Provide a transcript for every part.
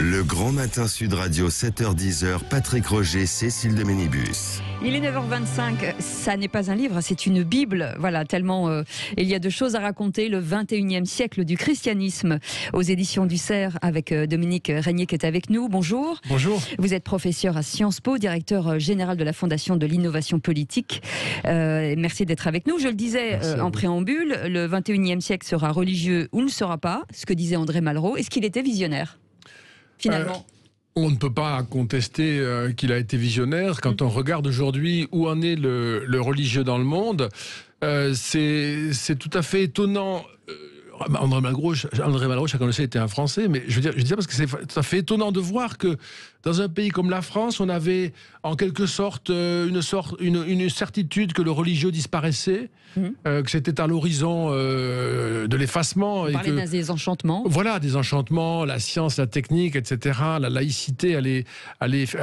Le Grand Matin Sud Radio, 7h-10h, Patrick Roger, Cécile de Ménibus. Il est 9h25, ça n'est pas un livre, c'est une Bible. Voilà, tellement il y a de choses à raconter. Le 21e siècle du christianisme aux éditions du Cerf avec Dominique Régnier qui est avec nous. Bonjour. Bonjour. Vous êtes professeur à Sciences Po, directeur général de la Fondation de l'innovation politique. Merci d'être avec nous. Je le disais en préambule, le 21e siècle sera religieux ou ne sera pas, ce que disait André Malraux. Est-ce qu'il était visionnaire, finalement ? On ne peut pas contester qu'il a été visionnaire. Quand on regarde aujourd'hui où en est le religieux dans le monde, c'est tout à fait étonnant. André Malraux, chacun le sait, était un Français, mais je veux dire parce que c'est tout à fait étonnant de voir que dans un pays comme la France, on avait en quelque sorte une certitude que le religieux disparaissait, que c'était à l'horizon de l'effacement. On parlait des enchantements. Voilà, des enchantements, la science, la technique, etc. La laïcité allait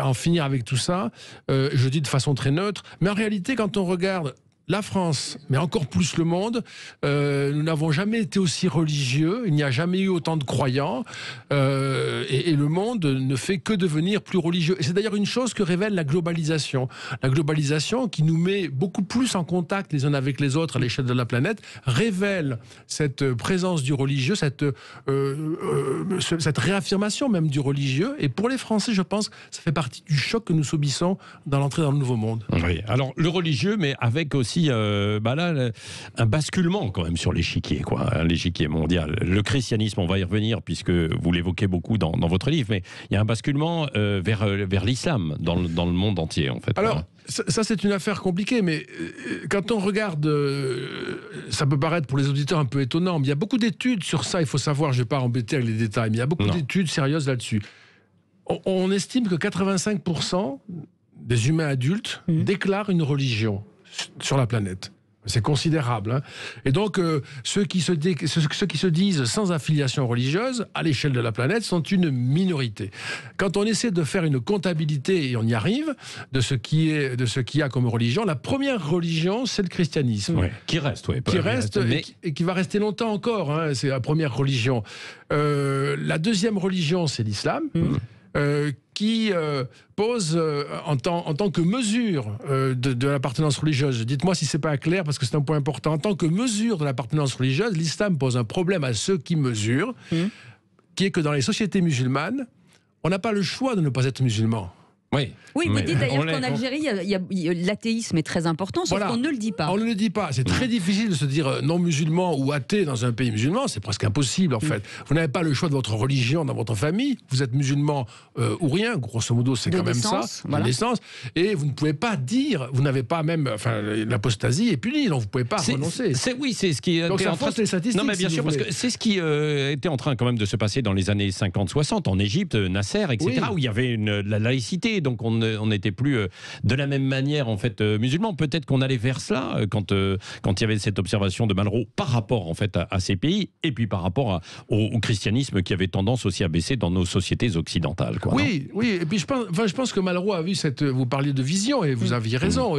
en finir avec tout ça. Je dis de façon très neutre. Mais en réalité, quand on regarde la France, mais encore plus le monde, nous n'avons jamais été aussi religieux, il n'y a jamais eu autant de croyants, et le monde ne fait que devenir plus religieux. Et c'est d'ailleurs une chose que révèle la globalisation. La globalisation, qui nous met beaucoup plus en contact les uns avec les autres à l'échelle de la planète, révèle cette présence du religieux, cette réaffirmation même du religieux. Et pour les Français, je pense que ça fait partie du choc que nous subissons dans l'entrée dans le Nouveau Monde. Oui, alors le religieux, mais avec aussi là, un basculement quand même sur l'échiquier, l'échiquier mondial. Le christianisme, on va y revenir puisque vous l'évoquez beaucoup dans votre livre, mais il y a un basculement vers l'islam dans le monde entier, en fait. Alors, ça c'est une affaire compliquée, mais quand on regarde, ça peut paraître pour les auditeurs un peu étonnant, mais il y a beaucoup d'études sur ça, il faut savoir, je ne vais pas embêter avec les détails, mais il y a beaucoup d'études sérieuses là-dessus. On estime que 85% des humains adultes déclarent une religion sur la planète. C'est considérable. Hein. Et donc, ceux qui se disent sans affiliation religieuse, à l'échelle de la planète, sont une minorité. Quand on essaie de faire une comptabilité, et on y arrive, de ce qui y a comme religion, la première religion, c'est le christianisme. Ouais. Qui reste, et qui va rester longtemps encore. Hein, c'est la première religion. La deuxième religion, c'est l'islam. Qui pose en tant que mesure de l'appartenance religieuse. Dites-moi si c'est pas clair, parce que c'est un point important. En tant que mesure de l'appartenance religieuse, l'islam pose un problème à ceux qui mesurent, qui est que dans les sociétés musulmanes, on n'a pas le choix de ne pas être musulman. Oui, vous dites d'ailleurs qu'en Algérie, l'athéisme est très important, sauf qu'on ne le dit pas. On ne le dit pas. C'est très difficile de se dire non-musulman ou athée dans un pays musulman. C'est presque impossible, en fait. Vous n'avez pas le choix de votre religion dans votre famille. Vous êtes musulman ou rien. Grosso modo, c'est quand même ça. De naissance. Et vous ne pouvez pas dire, vous n'avez pas même... Enfin, l'apostasie est punie, donc vous ne pouvez pas renoncer. C'est ce qui... Donc ça fausse les statistiques. Non, mais bien sûr, parce que c'est ce qui était en train quand même de se passer dans les années 50-60, en Égypte, Nasser, etc., où il y avait la laïcité. Donc on n'était plus de la même manière en fait musulmans. Peut-être qu'on allait vers cela quand il y avait cette observation de Malraux par rapport en fait à ces pays et puis par rapport au christianisme qui avait tendance aussi à baisser dans nos sociétés occidentales. Oui. Et puis je pense que Malraux a vu vous parliez de vision et vous aviez raison.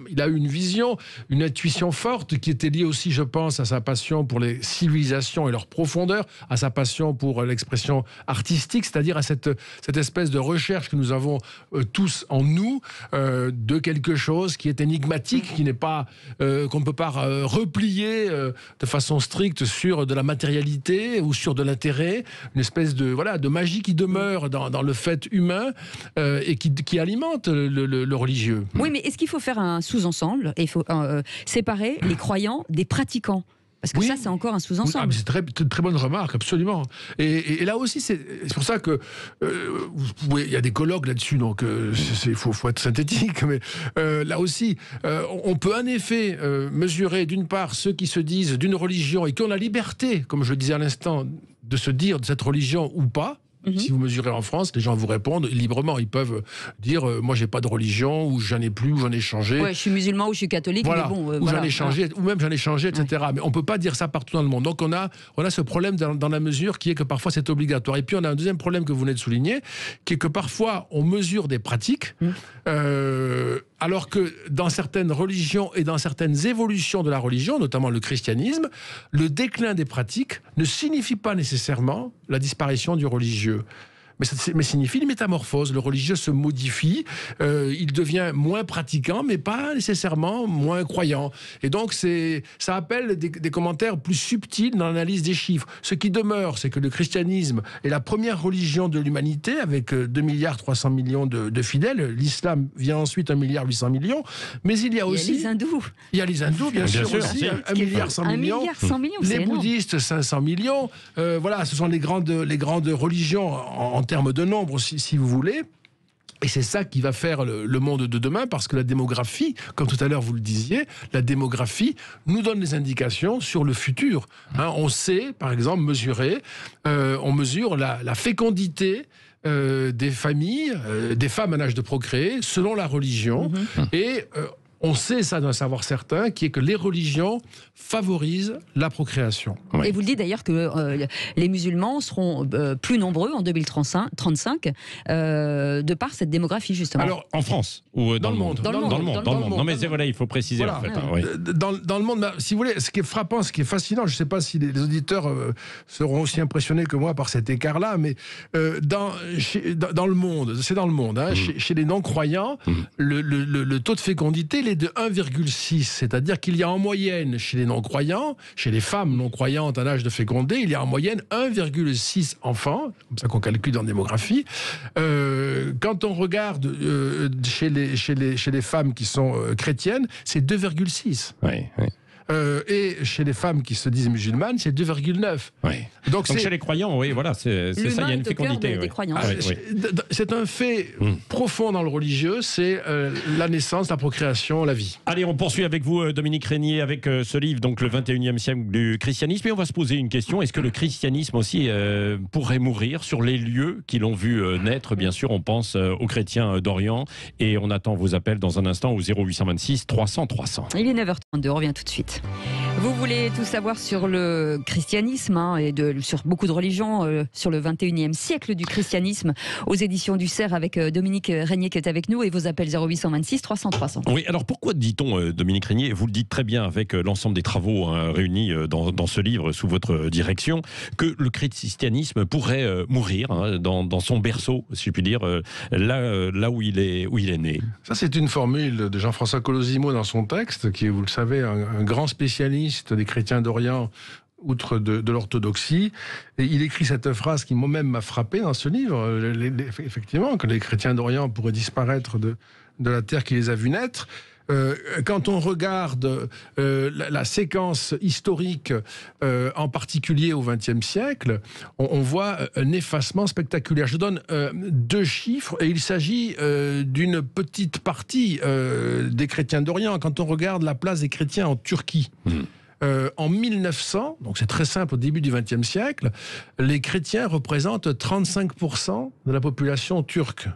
Il a eu une vision, une intuition forte qui était liée aussi, je pense, à sa passion pour les civilisations et leur profondeur, à sa passion pour l'expression artistique, c'est-à-dire à cette espèce de recherche que nous avons tous en nous de quelque chose qui est énigmatique, qui n'est pas qu'on ne peut pas replier de façon stricte sur de la matérialité ou sur de l'intérêt, une espèce de magie qui demeure dans le fait humain et qui alimente le religieux. Oui, mais est-ce qu'il faut faire un sous-ensemble et il faut séparer les croyants des pratiquants? Parce que ça, c'est encore un sous-ensemble. C'est très bonne remarque, absolument. Et là aussi, c'est pour ça que il y a des colloques là-dessus, donc il faut être synthétique. Mais là aussi, on peut en effet mesurer d'une part ceux qui se disent d'une religion et qui ont la liberté, comme je le disais à l'instant, de se dire de cette religion ou pas. Si vous mesurez en France, les gens vous répondent librement. Ils peuvent dire moi j'ai pas de religion, ou j'en ai plus, ou j'en ai changé. Ouais, je suis musulman ou je suis catholique, mais bon. Ou j'en ai changé, ou même j'en ai changé, etc. Mais on peut pas dire ça partout dans le monde. Donc on a ce problème dans la mesure qui est que parfois c'est obligatoire. Et puis on a un deuxième problème que vous venez de souligner, qui est que parfois on mesure des pratiques, alors que dans certaines religions et dans certaines évolutions de la religion, notamment le christianisme, le déclin des pratiques ne signifie pas nécessairement la disparition du religieux. mais signifie une métamorphose. Le religieux se modifie, il devient moins pratiquant, mais pas nécessairement moins croyant. Et donc, ça appelle des commentaires plus subtils dans l'analyse des chiffres. Ce qui demeure, c'est que le christianisme est la première religion de l'humanité, avec 2,3 milliards de fidèles. L'islam vient ensuite 1,8 milliard, mais il y a aussi... Il y a les hindous, bien sûr aussi, 1,1 milliard. 1,1 milliard, les bouddhistes, 500 millions. Voilà, ce sont les grandes religions en termes de nombre, si vous voulez. Et c'est ça qui va faire le monde de demain, parce que la démographie, comme tout à l'heure vous le disiez, la démographie nous donne des indications sur le futur. On sait, par exemple, on mesure la fécondité des familles, des femmes en âge de procréer, selon la religion. Et on sait ça d'un savoir certain, qui est que les religions favorisent la procréation. Et vous le dites d'ailleurs que les musulmans seront plus nombreux en 2035 de par cette démographie, justement. Alors, en France ou dans le monde? Dans le monde. Non, mais voilà, il faut préciser, en fait. Dans le monde, si vous voulez, ce qui est frappant, ce qui est fascinant, je ne sais pas si les auditeurs seront aussi impressionnés que moi par cet écart-là, mais dans le monde, c'est dans le monde, chez les non-croyants, le taux de fécondité, de 1,6, c'est-à-dire qu'il y a en moyenne chez les non-croyants, chez les femmes non-croyantes à l'âge de féconder, il y a en moyenne 1,6 enfants, comme ça qu'on calcule en démographie. Quand on regarde chez les femmes qui sont chrétiennes, c'est 2,6. Et chez les femmes qui se disent musulmanes, c'est 2,9. Donc chez les croyants, oui, voilà, c'est ça, il y a une fécondité. C'est un fait profond dans le religieux, c'est la naissance, la procréation, la vie. Allez, on poursuit avec vous, Dominique Régnier, avec ce livre, donc le 21e siècle du christianisme, et on va se poser une question. Est-ce que le christianisme aussi pourrait mourir sur les lieux qui l'ont vu naître? Bien sûr, on pense aux chrétiens d'Orient, et on attend vos appels dans un instant au 0826 300 300. Il est 9h32, on revient tout de suite. Vous voulez tout savoir sur le christianisme et sur beaucoup de religions, sur le 21e siècle du christianisme, aux éditions du CERF, avec Dominique Régnier qui est avec nous, et vos appels 0826 300 300. Oui, alors pourquoi dit-on, Dominique Régnier, vous le dites très bien avec l'ensemble des travaux réunis dans ce livre sous votre direction, que le christianisme pourrait mourir dans son berceau, si je puis dire, là où il est né? Ça, c'est une formule de Jean-François Colosimo dans son texte, qui est, vous le savez, un grand spécialiste des chrétiens d'Orient, outre de l'orthodoxie. Et il écrit cette phrase qui moi-même m'a frappé dans ce livre, effectivement, que les chrétiens d'Orient pourraient disparaître de la terre qui les a vus naître. Quand on regarde la séquence historique, en particulier au XXe siècle, on voit un effacement spectaculaire. Je donne 2 chiffres, et il s'agit d'une petite partie des chrétiens d'Orient. Quand on regarde la place des chrétiens en Turquie, en 1900, donc c'est très simple, au début du XXe siècle, les chrétiens représentent 35% de la population turque.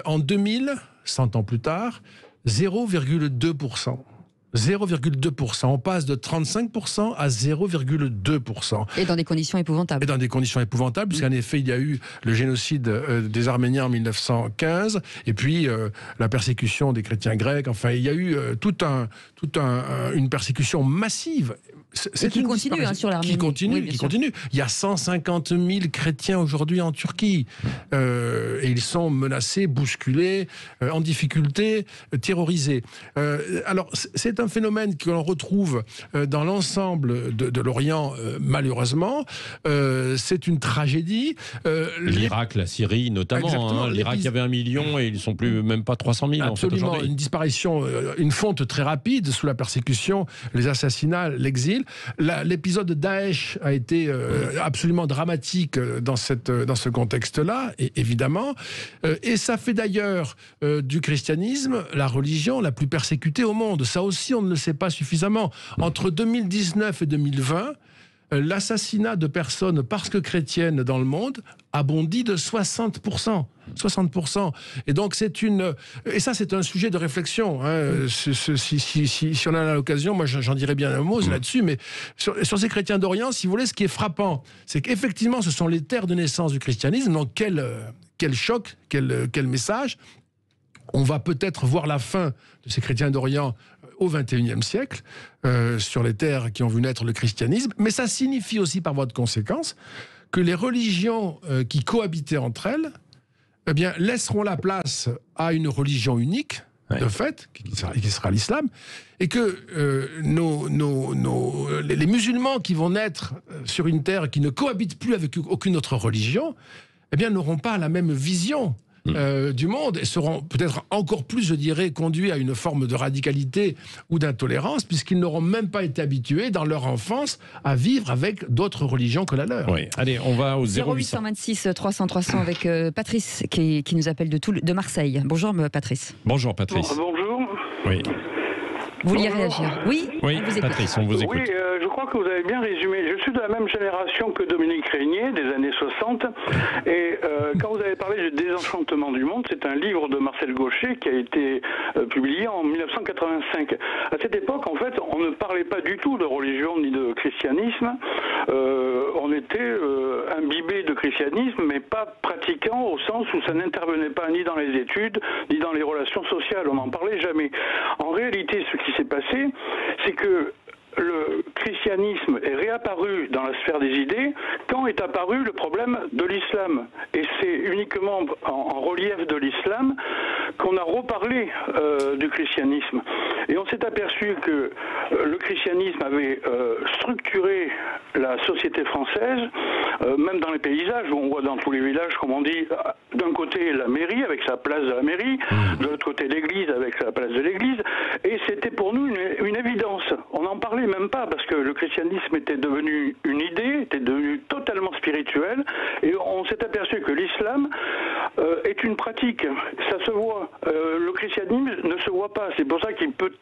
En 2000, 100 ans plus tard, 0,2%. 0,2%. On passe de 35% à 0,2%. Et dans des conditions épouvantables. Puisqu'en effet, il y a eu le génocide des Arméniens en 1915, et puis la persécution des chrétiens grecs. Enfin, il y a eu une persécution massive. Qui continue sur l'Arménie. Qui continue. Il y a 150 000 chrétiens aujourd'hui en Turquie. Et ils sont menacés, bousculés, en difficulté, terrorisés. Alors, c'est un phénomène que l'on retrouve dans l'ensemble de l'Orient, malheureusement. C'est une tragédie. L'Irak, la Syrie, notamment. L'Irak, il y avait 1 million et ils ne sont plus même pas 300 000. Absolument. En fait, une disparition, une fonte très rapide sous la persécution, les assassinats, l'exil. L'épisode de Daesh a été absolument dramatique dans ce contexte-là, évidemment. Et ça fait d'ailleurs du christianisme la religion la plus persécutée au monde. Ça aussi, on ne le sait pas suffisamment. Entre 2019 et 2020, l'assassinat de personnes parce que chrétiennes dans le monde a bondi de 60%. 60%. Et donc et ça c'est un sujet de réflexion. Si on a l'occasion, moi j'en dirais bien un mot là-dessus, mais sur ces chrétiens d'Orient, si vous voulez, ce qui est frappant, c'est qu'effectivement ce sont les terres de naissance du christianisme. Donc quel choc, quel message. On va peut-être voir la fin de ces chrétiens d'Orient au XXIe siècle, sur les terres qui ont vu naître le christianisme, mais ça signifie aussi par voie de conséquence que les religions qui cohabitaient entre elles, eh bien, laisseront la place à une religion unique, de fait, qui sera l'islam, et que les musulmans qui vont naître sur une terre qui ne cohabite plus avec aucune autre religion, eh bien, n'auront pas la même vision du monde et seront peut-être encore plus, je dirais, conduits à une forme de radicalité ou d'intolérance, puisqu'ils n'auront même pas été habitués dans leur enfance à vivre avec d'autres religions que la leur. Oui. Allez, on va au 0826 300 300 avec Patrice qui nous appelle de Marseille. Bonjour Patrice. Bonjour Patrice. Bonjour. Oui. Vous vouliez réagir? Oui, Patrice, on vous écoute. Oui, je crois que vous avez bien résumé. Je suis de la même génération que Dominique Régnier, des années 60. Et quand vous avez parlé du désenchantement du monde, c'est un livre de Marcel Gauchet qui a été publié en 1985. À cette époque, en fait, on ne parlait pas du tout de religion ni de christianisme. On était imbibé de christianisme, mais pas pratiquant au sens où ça n'intervenait pas ni dans les études, ni dans les relations sociales. On n'en parlait jamais. En réalité, ce qui s'est passé, c'est que le christianisme est réapparu dans la sphère des idées quand est apparu le problème de l'islam. Et c'est uniquement en relief de l'islam qu'on a reparlé du christianisme. Et on s'est aperçu que le christianisme avait structuré la société française, même dans les paysages, où on voit dans tous les villages, comme on dit, d'un côté la mairie avec sa place de la mairie, de l'autre côté l'église avec sa place de l'église, et c'était pour nous une évidence. On n'en parlait même pas, parce que le christianisme était devenu une idée, était devenu totalement spirituel, et on s'est aperçu que l'islam est une pratique. Ça se voit. Le christianisme ne se voit pas. C'est pour ça qu'il peut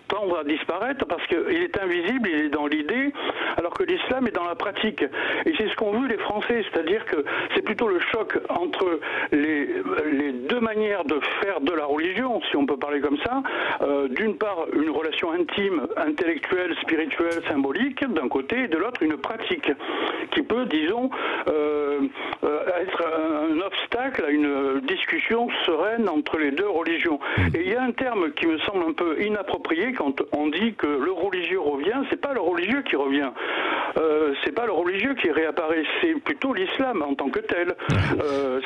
tendre à disparaître, parce qu'il est invisible, il est dans l'idée, alors que l'islam est dans la pratique. Et c'est ce qu'ont vu les Français, c'est-à-dire que c'est plutôt le choc entre les deux manières de faire de la religion, si on peut parler comme ça. D'une part, une relation intime, intellectuelle, spirituelle, symbolique, d'un côté, et de l'autre, une pratique, qui peut, disons, être un obstacle à une discussion sereine entre les deux religions. Et il y a un terme qui me semble un peu inapproprié quand on dit que le religieux revient. C'est pas le religieux qui revient, c'est pas le religieux qui réapparaît, c'est plutôt l'islam en tant que tel.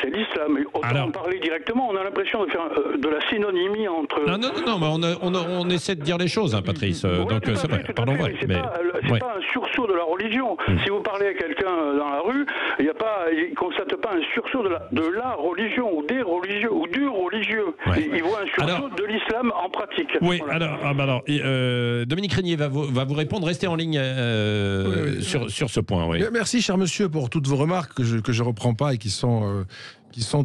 C'est l'islam. Autant en parler directement, on a l'impression de faire de la synonymie entre... Non, mais on essaie de dire les choses, hein, Patrice. Donc c'est vrai, pardon, vrai. C'est pas un sursaut de la religion. Si vous parlez à quelqu'un dans la rue, il ne constate pas un sursaut de la religion ou des religieux ou du religieux. Il voit un sursaut de l'islam en pratique. Oui, voilà. alors Dominique Régnier va vous répondre. Restez en ligne sur ce point. Oui. Merci, cher monsieur, pour toutes vos remarques que je reprends pas et qui sont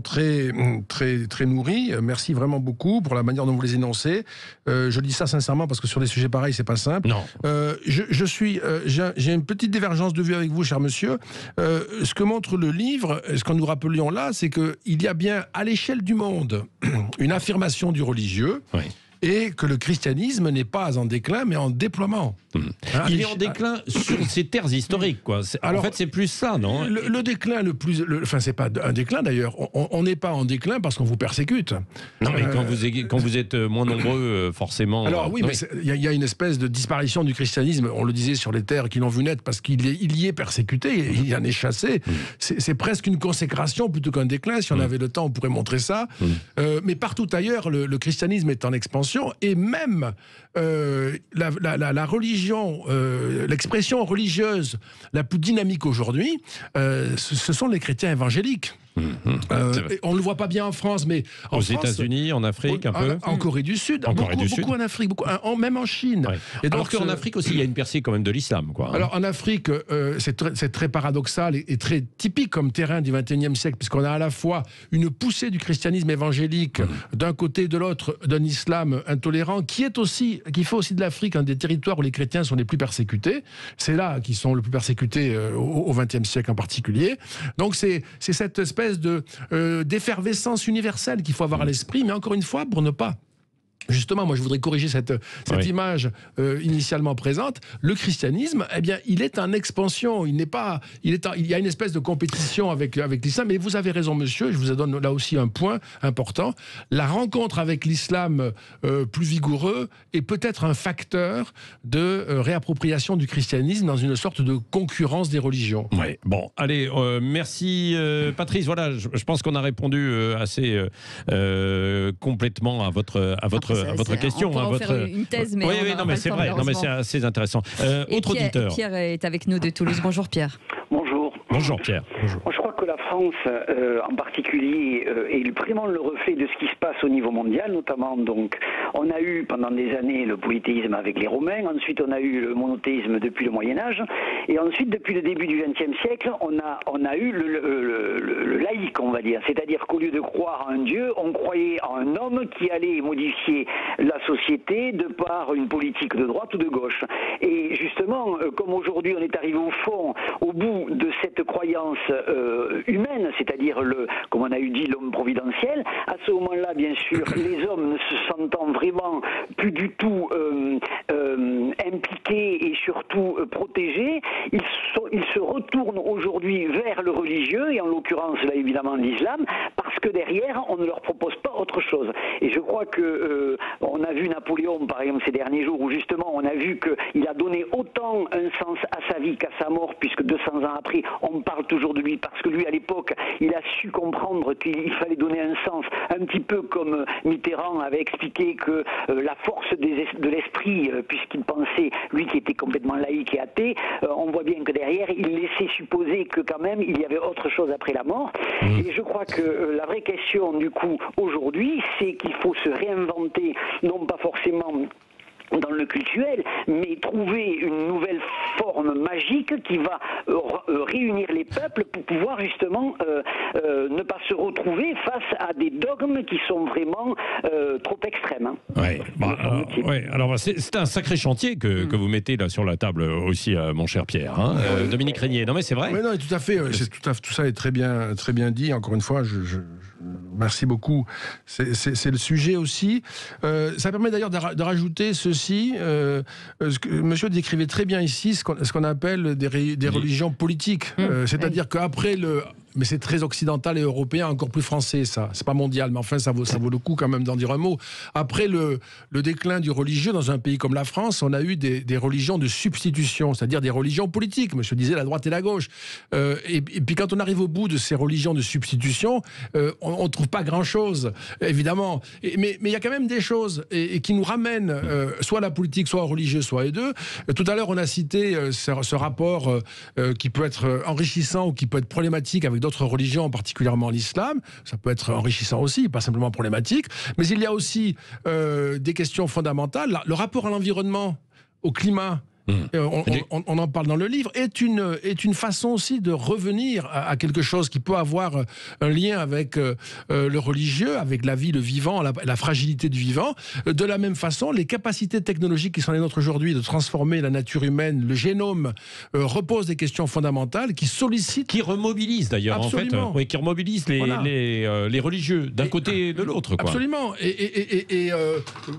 très, très, très nourries. Merci vraiment beaucoup pour la manière dont vous les énoncez. Je dis ça sincèrement parce que sur des sujets pareils, c'est pas simple. Non. J'ai une petite divergence de vue avec vous, cher monsieur. Ce que montre le livre, ce que nous rappelions là, c'est qu'il y a bien à l'échelle du monde une affirmation du religieux. Oui. Et que le christianisme n'est pas en déclin, mais en déploiement. Il est en déclin sur ses terres historiques, quoi. Alors, en fait, c'est plus ça, non? Le déclin enfin, c'est pas un déclin d'ailleurs. On n'est pas en déclin parce qu'on vous persécute. Non, mais quand vous êtes moins nombreux, forcément. Alors oui, mais il y a une espèce de disparition du christianisme. On le disait sur les terres qui l'ont vu naître parce qu'il y est persécuté, il y en est chassé. C'est presque une consécration plutôt qu'un déclin. Si on avait le temps, on pourrait montrer ça. Mais partout ailleurs, le christianisme est en expansion. Et même la religion, l'expression religieuse la plus dynamique aujourd'hui, ce sont les chrétiens évangéliques. On ne le voit pas bien en France, mais aux États-Unis, en Afrique, un peu. En Corée du Sud, beaucoup en Afrique, même en Chine. Ouais. Et donc, alors qu'en Afrique aussi, il y a une percée quand même de l'islam, quoi. Alors en Afrique, c'est très paradoxal et très typique comme terrain du XXIe siècle, puisqu'on a à la fois une poussée du christianisme évangélique d'un côté et de l'autre, d'un islam intolérant, qui fait aussi de l'Afrique un des territoires où les chrétiens sont les plus persécutés. C'est là qu'ils sont le plus persécutés au XXe siècle en particulier. Donc c'est cette espèce d'effervescence universelle qu'il faut avoir à l'esprit, mais encore une fois, pour ne pas Justement, moi je voudrais corriger cette image initialement présente. Le christianisme, eh bien, il est en expansion. Il y a une espèce de compétition avec l'islam. Et vous avez raison, monsieur, je vous donne là aussi un point important. La rencontre avec l'islam plus vigoureux est peut-être un facteur de réappropriation du christianisme dans une sorte de concurrence des religions. Ouais. Bon, allez, merci Patrice. Voilà, je pense qu'on a répondu assez complètement à votre question. On pourrait en faire une thèse, mais mais c'est vrai. Non, mais c'est assez intéressant. Autre auditeur. Pierre est avec nous de Toulouse. Bonjour Pierre. Bonjour. Bonjour Pierre. Bonjour. Moi, je crois que la France, en particulier, est vraiment le reflet de ce qui se passe au niveau mondial, notamment. Donc, on a eu pendant des années le polythéisme avec les Romains. Ensuite, on a eu le monothéisme depuis le Moyen Âge. Et ensuite, depuis le début du XXe siècle, on a eu le laïque, on va dire. C'est-à-dire qu'au lieu de croire en un Dieu, on croyait en un homme qui allait modifier la société de par une politique de droite ou de gauche. Et justement, comme aujourd'hui, on est arrivé au bout de cette croyance humaine, c'est-à-dire comme on a dit, l'homme providentiel, à ce moment-là, bien sûr, les hommes ne se sentant vraiment plus du tout impliqués et surtout protégés, ils se retournent aujourd'hui vers le religieux, et en l'occurrence, là, évidemment, l'islam, parce que derrière, on ne leur propose pas autre chose. Et je crois que on a vu Napoléon, par exemple, ces derniers jours, où justement, on a vu qu'il a donné autant un sens à sa vie qu'à sa mort, puisque 200 ans après, on parle toujours de lui, parce que lui, à l'époque, il a su comprendre qu'il fallait donner un sens, un petit peu comme Mitterrand avait expliqué que la force de l'esprit, puisqu'il pensait, lui qui était complètement laïque et athée, on voit bien que derrière, il laissait supposer que quand même, il y avait autre chose après la mort. Et je crois que la vraie question, du coup, aujourd'hui, c'est qu'il faut se réinventer, non pas forcément dans le cultuel, mais trouver une nouvelle forme magique qui va réunir les peuples pour pouvoir justement ne pas se retrouver face à des dogmes qui sont vraiment trop extrêmes. Alors c'est un sacré chantier que vous mettez là sur la table aussi, mon cher Pierre. Dominique Régnier. Non mais c'est vrai. Oui, non, tout à fait. Tout ça est très bien dit. Encore une fois, merci beaucoup. C'est le sujet aussi. Ça permet d'ailleurs de rajouter ceci. Ce que monsieur décrivait très bien ici, ce qu'on appelle des religions politiques. C'est-à-dire qu'après mais c'est très occidental et européen, encore plus français, ça. C'est pas mondial, mais enfin, ça vaut le coup quand même d'en dire un mot. Après le déclin du religieux dans un pays comme la France, on a eu des religions de substitution, c'est-à-dire des religions politiques. Monsieur disait la droite et la gauche. Et puis quand on arrive au bout de ces religions de substitution, on trouve pas grand-chose, évidemment. Mais il y a quand même des choses et qui nous ramènent soit à la politique, soit aux religieux, soit les deux. Tout à l'heure, on a cité ce rapport qui peut être enrichissant ou qui peut être problématique avec d'autres religions, particulièrement l'islam. Ça peut être enrichissant aussi, pas simplement problématique. Mais il y a aussi des questions fondamentales. Le rapport à l'environnement, au climat, on en parle dans le livre, est une façon aussi de revenir à quelque chose qui peut avoir un lien avec le religieux, avec la vie, le vivant, la fragilité du vivant. De la même façon, les capacités technologiques qui sont les nôtres aujourd'hui de transformer la nature humaine, le génome, reposent des questions fondamentales qui sollicitent... Qui remobilisent d'ailleurs, absolument. En fait. Oui, qui remobilisent les religieux d'un côté et de l'autre. Absolument. Et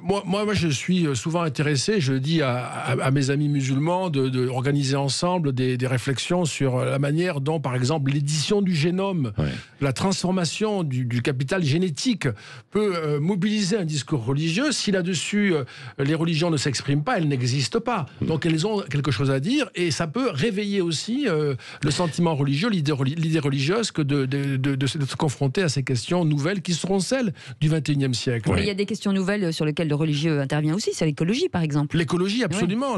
moi, je suis souvent intéressé, je le dis à mes amis musulmans, de organiser ensemble des réflexions sur la manière dont, par exemple, l'édition du génome, la transformation du capital génétique peut mobiliser un discours religieux. Si là-dessus, les religions ne s'expriment pas, elles n'existent pas. Donc elles ont quelque chose à dire et ça peut réveiller aussi le sentiment religieux, l'idée religieuse que de se confronter à ces questions nouvelles qui seront celles du XXIe siècle. Mais il y a des questions nouvelles sur lesquelles le religieux intervient aussi, c'est l'écologie par exemple. L'écologie, absolument.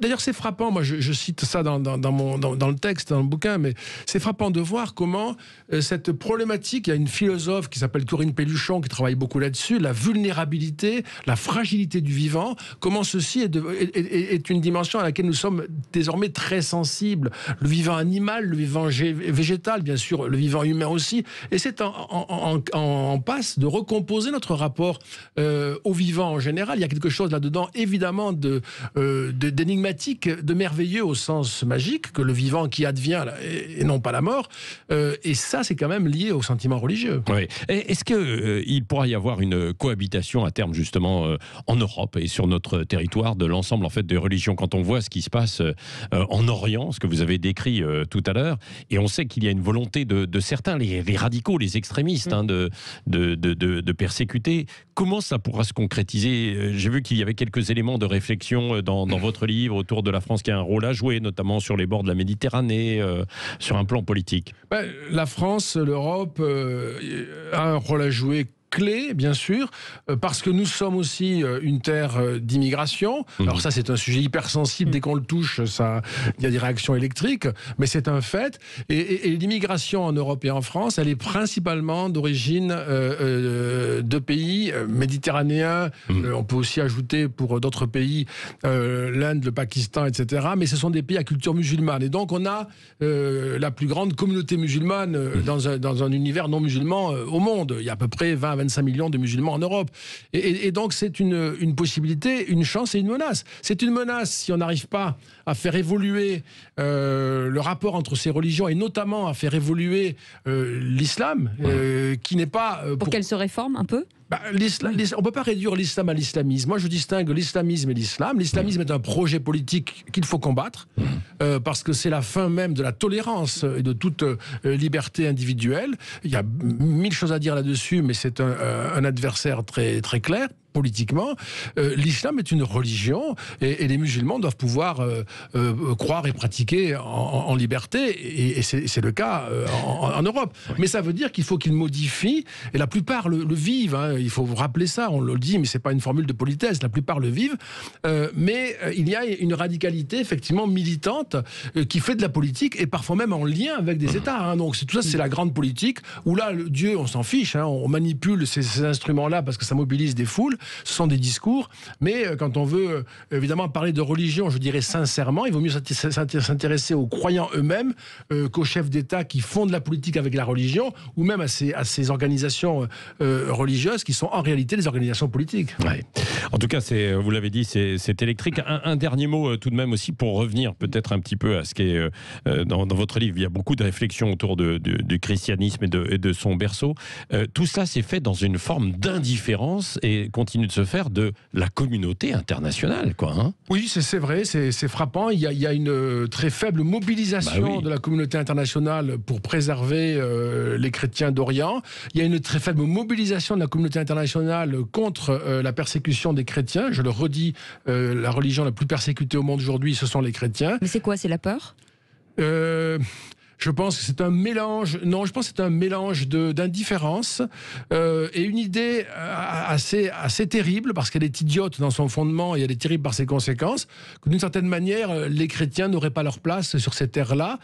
D'ailleurs, c'est frappant, moi je cite ça dans le texte, dans le bouquin, mais c'est frappant de voir comment cette problématique, il y a une philosophe qui s'appelle Corinne Pelluchon qui travaille beaucoup là-dessus, la vulnérabilité, la fragilité du vivant, comment ceci est une dimension à laquelle nous sommes désormais très sensibles. Le vivant animal, le vivant végétal, bien sûr, le vivant humain aussi, et c'est en passe de recomposer notre rapport au vivant en général. Il y a quelque chose là-dedans, évidemment, d'énigmatique, de merveilleux au sens magique, que le vivant qui advient là, et non pas la mort. Et ça, c'est quand même lié au sentiment religieux. Oui. Est-ce qu'il pourra y avoir une cohabitation à terme, justement, en Europe et sur notre territoire de l'ensemble en fait, des religions, quand on voit ce qui se passe en Orient, ce que vous avez décrit tout à l'heure, et on sait qu'il y a une volonté de certains, les radicaux, les extrémistes, de persécuter. Comment ça pourra se concrétiser? J'ai vu qu'il y avait quelques éléments de réflexion dans votre livre autour de la France qui a un rôle à jouer, notamment sur les bords de la Méditerranée, sur un plan politique. La France, l'Europe a un rôle à jouer clé, bien sûr, parce que nous sommes aussi une terre d'immigration. Alors ça, c'est un sujet hypersensible. Dès qu'on le touche, il y a des réactions électriques, mais c'est un fait. Et l'immigration en Europe et en France, elle est principalement d'origine de pays méditerranéens. On peut aussi ajouter pour d'autres pays l'Inde, le Pakistan, etc. Mais ce sont des pays à culture musulmane. Et donc, on a la plus grande communauté musulmane dans un univers non musulman au monde. Il y a à peu près 25 millions de musulmans en Europe. Et donc, c'est une possibilité, une chance et une menace. C'est une menace si on n'arrive pas à faire évoluer le rapport entre ces religions et notamment à faire évoluer l'islam, qui n'est pas... Pour qu'elle se réforme un peu ? On ne peut pas réduire l'islam à l'islamisme. Moi, je distingue l'islamisme et l'islam. L'islamisme est un projet politique qu'il faut combattre parce que c'est la fin même de la tolérance et de toute liberté individuelle. Il y a 1000 choses à dire là-dessus, mais c'est un adversaire très, très clair. Politiquement, l'islam est une religion et les musulmans doivent pouvoir croire et pratiquer en liberté et c'est le cas en Europe. Mais ça veut dire qu'il faut qu'ils modifient et la plupart le vivent. Hein, il faut vous rappeler ça, on le dit, mais c'est pas une formule de politesse. La plupart le vivent, mais il y a une radicalité effectivement militante qui fait de la politique et parfois même en lien avec des États. Hein, donc tout ça, c'est la grande politique où là, Dieu, on s'en fiche. Hein, on manipule ces instruments-là parce que ça mobilise des foules. Ce sont des discours, mais quand on veut évidemment parler de religion, je dirais sincèrement, il vaut mieux s'intéresser aux croyants eux-mêmes qu'aux chefs d'État qui font de la politique avec la religion, ou même à ces organisations religieuses qui sont en réalité des organisations politiques. Ouais. En tout cas, vous l'avez dit, c'est électrique. Un dernier mot tout de même aussi pour revenir peut-être un petit peu à ce qui est dans votre livre. Il y a beaucoup de réflexions autour du christianisme et de son berceau. Tout ça s'est fait dans une forme d'indifférence et continue de se faire de la communauté internationale, quoi. Hein. Oui, c'est vrai, c'est frappant. Il y a une très faible mobilisation de la communauté internationale pour préserver les chrétiens d'Orient. Il y a une très faible mobilisation de la communauté internationale contre la persécution des chrétiens. Je le redis, la religion la plus persécutée au monde aujourd'hui, ce sont les chrétiens. Mais c'est quoi? C'est la peur? Je pense que c'est un mélange. Non, je pense que c'est un mélange d'indifférence et une idée assez terrible parce qu'elle est idiote dans son fondement et elle est terrible par ses conséquences. Que d'une certaine manière, les chrétiens n'auraient pas leur place sur cette terre-là.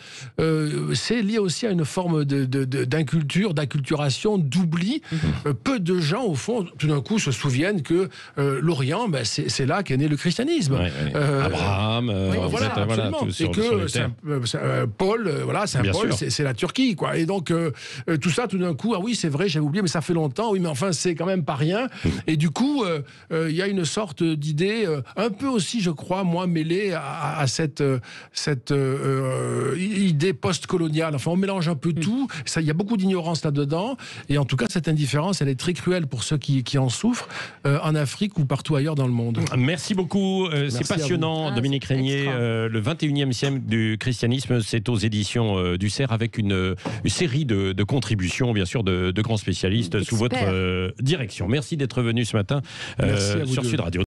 C'est lié aussi à une forme d'inculture, d'acculturation, d'oubli. Peu de gens, au fond, tout d'un coup, se souviennent que l'Orient, c'est là qu'est né le christianisme. Abraham, absolument. Et que Paul, Saint Paul, c'est la Turquie, quoi. Et donc, tout ça, tout d'un coup, ah oui, c'est vrai, j'avais oublié, mais ça fait longtemps, oui, mais enfin, c'est quand même pas rien. Et du coup, il y a une sorte d'idée, un peu aussi, je crois, moi, mêlée à cette idée post-coloniale. Enfin, on mélange un peu tout. Il y a beaucoup d'ignorance là-dedans. Et en tout cas, cette indifférence, elle est très cruelle pour ceux qui en souffrent, en Afrique ou partout ailleurs dans le monde. Merci beaucoup. C'est passionnant, Dominique Régnier. Le 21e siècle du christianisme, c'est aux éditions du CERF avec une série de contributions, bien sûr, de grands spécialistes sous votre direction. Merci d'être venu ce matin sur Sud Radio.